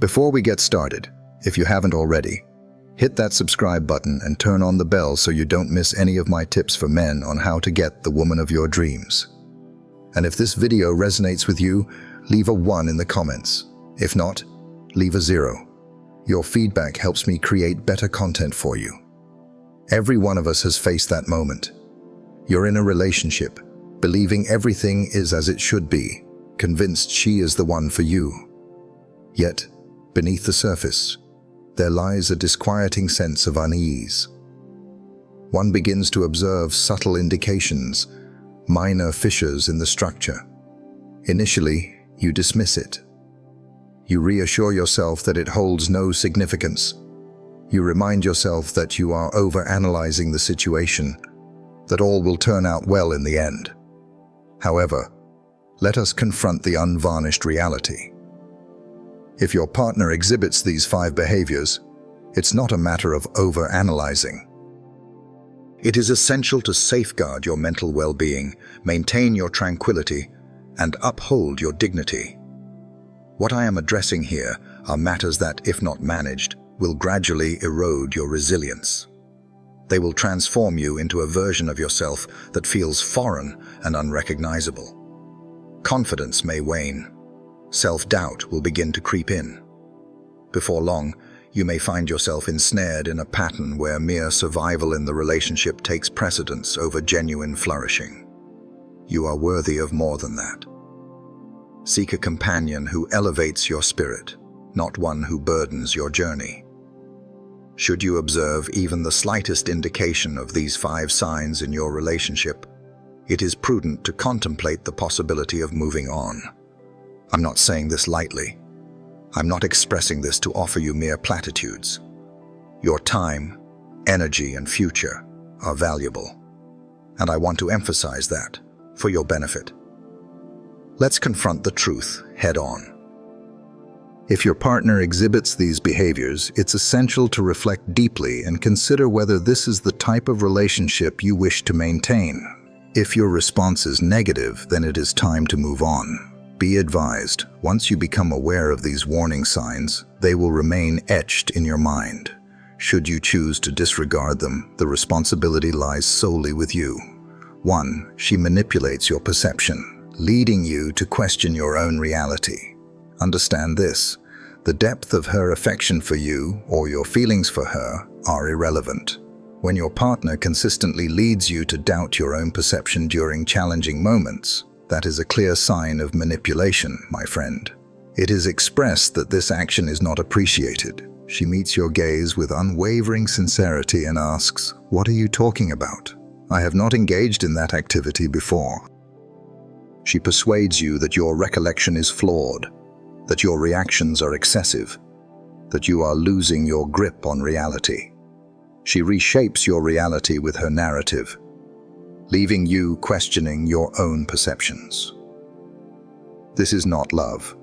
Before we get started, if you haven't already, hit that subscribe button and turn on the bell so you don't miss any of my tips for men on how to get the woman of your dreams. And if this video resonates with you, leave a 1 in the comments. If not, leave a 0. Your feedback helps me create better content for you. Every one of us has faced that moment. You're in a relationship, believing everything is as it should be, convinced she is the one for you. Yet, beneath the surface, there lies a disquieting sense of unease. One begins to observe subtle indications, minor fissures in the structure. Initially, you dismiss it. You reassure yourself that it holds no significance. You remind yourself that you are overanalyzing the situation, that all will turn out well in the end. However, let us confront the unvarnished reality. If your partner exhibits these 5 behaviors, it's not a matter of overanalyzing. It is essential to safeguard your mental well-being, maintain your tranquility, and uphold your dignity. What I am addressing here are matters that, if not managed, will gradually erode your resilience. They will transform you into a version of yourself that feels foreign and unrecognizable. Confidence may wane. Self-doubt will begin to creep in. Before long, you may find yourself ensnared in a pattern where mere survival in the relationship takes precedence over genuine flourishing. You are worthy of more than that. Seek a companion who elevates your spirit, not one who burdens your journey. Should you observe even the slightest indication of these 5 signs in your relationship, it is prudent to contemplate the possibility of moving on. I'm not saying this lightly. I'm not expressing this to offer you mere platitudes. Your time, energy, and future are valuable, and I want to emphasize that for your benefit. Let's confront the truth head-on. If your partner exhibits these behaviors, it's essential to reflect deeply and consider whether this is the type of relationship you wish to maintain. If your response is negative, then it is time to move on. Be advised, once you become aware of these warning signs, they will remain etched in your mind. Should you choose to disregard them, the responsibility lies solely with you. 1. She manipulates your perception, leading you to question your own reality. Understand this: the depth of her affection for you or your feelings for her are irrelevant. When your partner consistently leads you to doubt your own perception during challenging moments, that is a clear sign of manipulation, my friend. It is expressed that this action is not appreciated. She meets your gaze with unwavering sincerity and asks, "What are you talking about? I have not engaged in that activity before." She persuades you that your recollection is flawed, that your reactions are excessive, that you are losing your grip on reality. She reshapes your reality with her narrative, leaving you questioning your own perceptions. This is not love.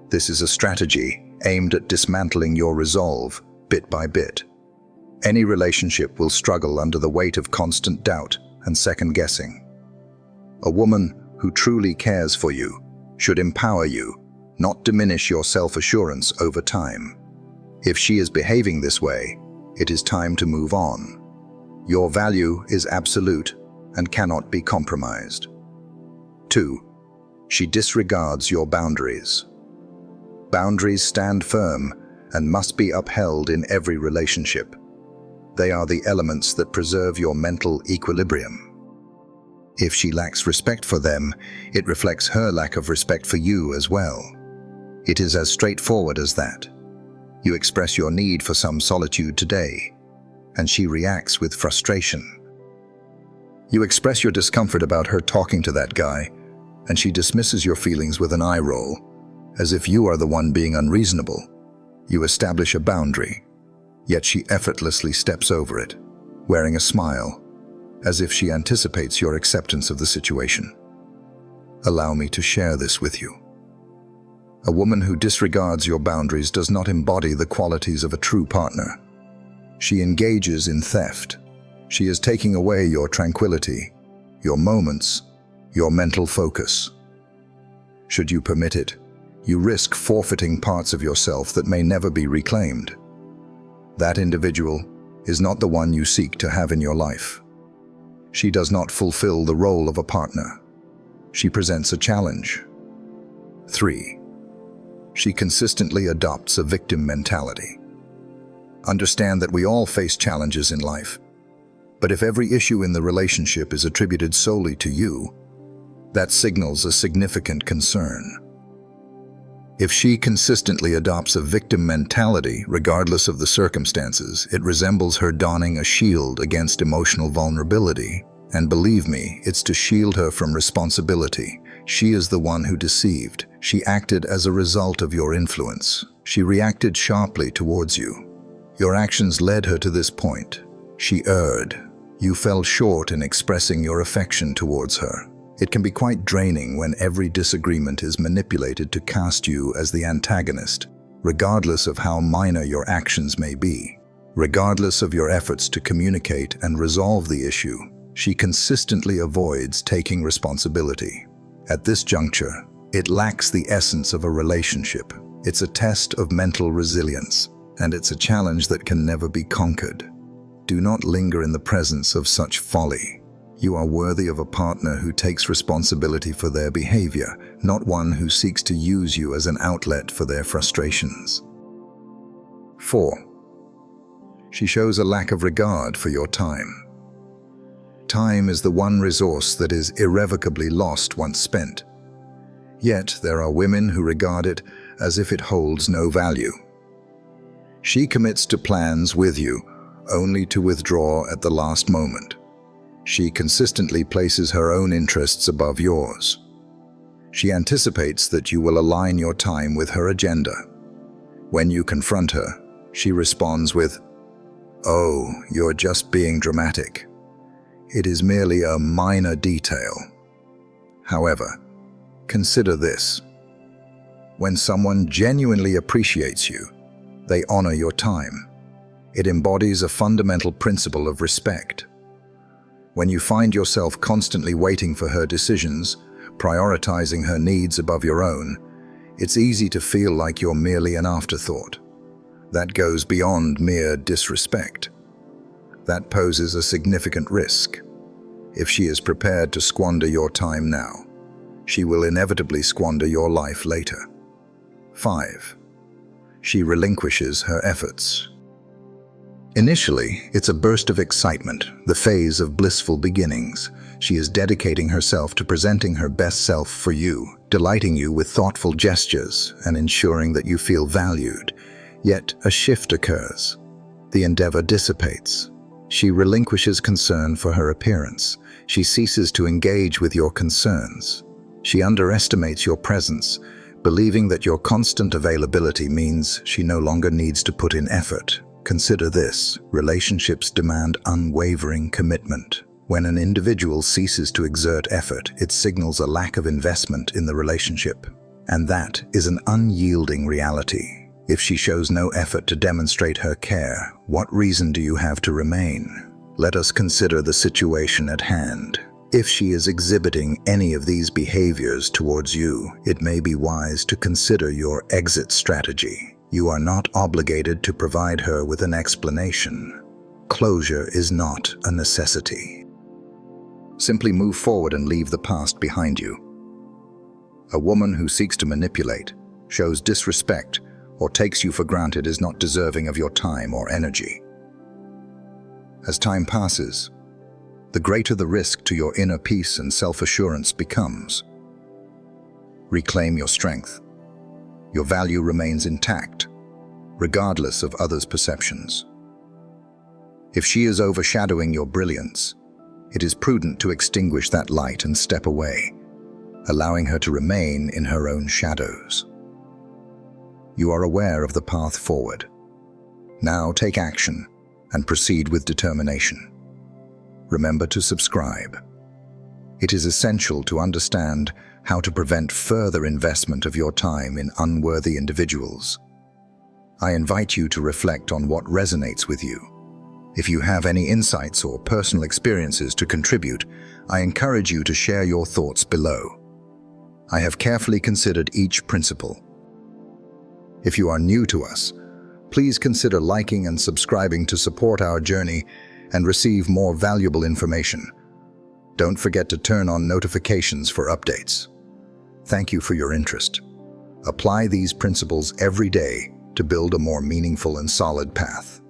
This is a strategy aimed at dismantling your resolve bit by bit. Any relationship will struggle under the weight of constant doubt and second-guessing. A woman who truly cares for you should empower you, not diminish your self-assurance over time. If she is behaving this way, it is time to move on. Your value is absolute and cannot be compromised. 2. She disregards your boundaries. Boundaries stand firm and must be upheld in every relationship. They are the elements that preserve your mental equilibrium. If she lacks respect for them, it reflects her lack of respect for you as well. It is as straightforward as that. You express your need for some solitude today, and she reacts with frustration. You express your discomfort about her talking to that guy, and she dismisses your feelings with an eye roll, as if you are the one being unreasonable. You establish a boundary, yet she effortlessly steps over it, wearing a smile, as if she anticipates your acceptance of the situation. Allow me to share this with you. A woman who disregards your boundaries does not embody the qualities of a true partner. She engages in theft. She is taking away your tranquility, your moments, your mental focus. Should you permit it, You risk forfeiting parts of yourself that may never be reclaimed. That individual is not the one you seek to have in your life. She does not fulfill the role of a partner. She presents a challenge. 3. She consistently adopts a victim mentality. Understand that we all face challenges in life, but if every issue in the relationship is attributed solely to you, that signals a significant concern. If she consistently adopts a victim mentality, regardless of the circumstances, it resembles her donning a shield against emotional vulnerability. And believe me, it's to shield her from responsibility. She is the one who deceived. She acted as a result of your influence. She reacted sharply towards you. Your actions led her to this point. She erred. You fell short in expressing your affection towards her. It can be quite draining when every disagreement is manipulated to cast you as the antagonist, regardless of how minor your actions may be. Regardless of your efforts to communicate and resolve the issue, she consistently avoids taking responsibility. At this juncture, it lacks the essence of a relationship. It's a test of mental resilience, and it's a challenge that can never be conquered. Do not linger in the presence of such folly. You are worthy of a partner who takes responsibility for their behavior, not one who seeks to use you as an outlet for their frustrations. 4. She shows a lack of regard for your time. Time is the one resource that is irrevocably lost once spent. Yet there are women who regard it as if it holds no value. She commits to plans with you, only to withdraw at the last moment. She consistently places her own interests above yours. She anticipates that you will align your time with her agenda. When you confront her, she responds with, "Oh, you're just being dramatic. It is merely a minor detail." However, consider this. When someone genuinely appreciates you, they honor your time. It embodies a fundamental principle of respect. When you find yourself constantly waiting for her decisions, prioritizing her needs above your own, it's easy to feel like you're merely an afterthought. That goes beyond mere disrespect. That poses a significant risk. If she is prepared to squander your time now, she will inevitably squander your life later. 5. She relinquishes her efforts. Initially, it's a burst of excitement, the phase of blissful beginnings. She is dedicating herself to presenting her best self for you, delighting you with thoughtful gestures and ensuring that you feel valued. Yet a shift occurs. The endeavor dissipates. She relinquishes concern for her appearance. She ceases to engage with your concerns. She underestimates your presence, believing that your constant availability means she no longer needs to put in effort. Consider this: relationships demand unwavering commitment. When an individual ceases to exert effort, it signals a lack of investment in the relationship. And that is an unyielding reality. If she shows no effort to demonstrate her care, what reason do you have to remain? Let us consider the situation at hand. If she is exhibiting any of these behaviors towards you, it may be wise to consider your exit strategy. You are not obligated to provide her with an explanation. Closure is not a necessity. Simply move forward and leave the past behind you. A woman who seeks to manipulate, shows disrespect, or takes you for granted is not deserving of your time or energy. As time passes, the greater the risk to your inner peace and self-assurance becomes. Reclaim your strength. Your value remains intact, regardless of others' perceptions. If she is overshadowing your brilliance, it is prudent to extinguish that light and step away, allowing her to remain in her own shadows. You are aware of the path forward. Now take action and proceed with determination. Remember to subscribe. It is essential to understand how to prevent further investment of your time in unworthy individuals. I invite you to reflect on what resonates with you. If you have any insights or personal experiences to contribute, I encourage you to share your thoughts below. I have carefully considered each principle, If you are new to us, please consider liking and subscribing to support our journey and receive more valuable information. Don't forget to turn on notifications for updates. Thank you for your interest. Apply these principles every day to build a more meaningful and solid path.